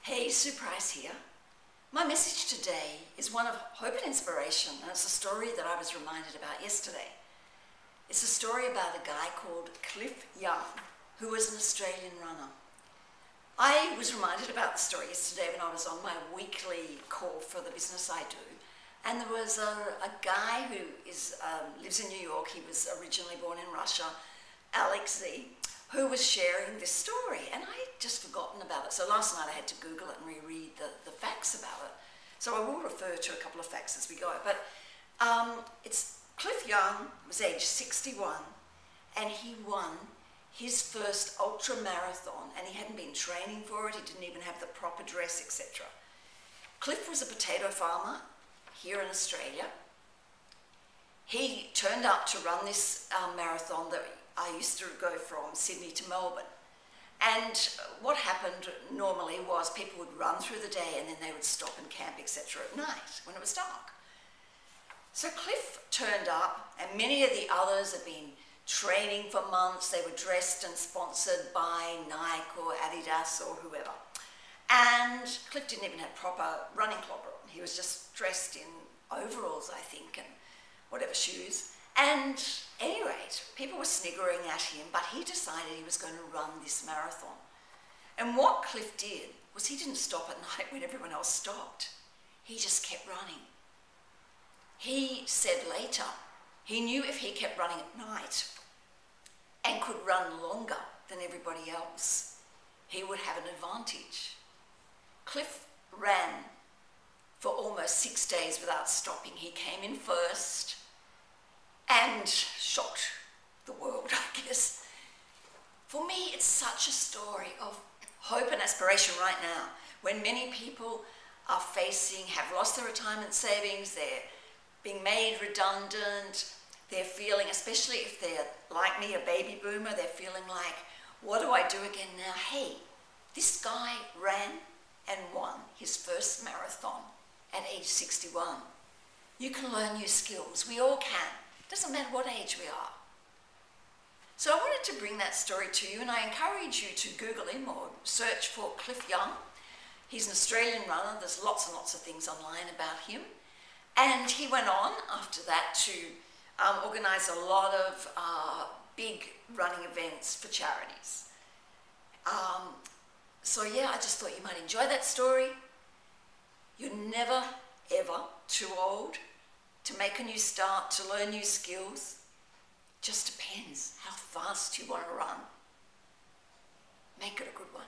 Hey, Sue Price here. My message today is one of hope and inspiration, and it's a story that I was reminded about yesterday. It's a story about a guy called Cliff Young, who was an Australian runner. I was reminded about the story yesterday when I was on my weekly call for the business I do, and there was a guy who lives in New York. He was originally born in Russia, Alex Z, who was sharing this story, and I had just forgotten about it. So last night I had to Google it and reread the facts about it. So I will refer to a couple of facts as we go. But it's Cliff Young was age 61, and he won his first ultra marathon, and he hadn't been training for it. He didn't even have the proper dress, etc. Cliff was a potato farmer here in Australia. He turned up to run this marathon that I used to go from Sydney to Melbourne. And what happened normally was people would run through the day and then they would stop and camp, etc. at night when it was dark. So Cliff turned up, and many of the others had been training for months. They were dressed and sponsored by Nike or Adidas or whoever. And Cliff didn't even have proper running clothes on. He was just dressed in overalls, I think, and whatever shoes. And anyway, people were sniggering at him, but he decided he was going to run this marathon. And what Cliff did was he didn't stop at night when everyone else stopped. He just kept running. He said later, he knew if he kept running at night and could run longer than everybody else, he would have an advantage. Cliff ran for almost 6 days without stopping. He came in first and shocked the world, I guess. For me, it's such a story of hope and aspiration right now, when many people are have lost their retirement savings, they're being made redundant, they're feeling, especially if they're like me, a baby boomer, they're feeling like, what do I do again now? Hey, this guy ran and won his first marathon at age 61. You can learn new skills, we all can. Doesn't matter what age we are. So I wanted to bring that story to you, and I encourage you to Google him or search for Cliff Young. He's an Australian runner. There's lots and lots of things online about him. And he went on after that to organise a lot of big running events for charities. So yeah, I just thought you might enjoy that story. You're never, ever too old to make a new start, to learn new skills. Just depends how fast you want to run. Make it a good one.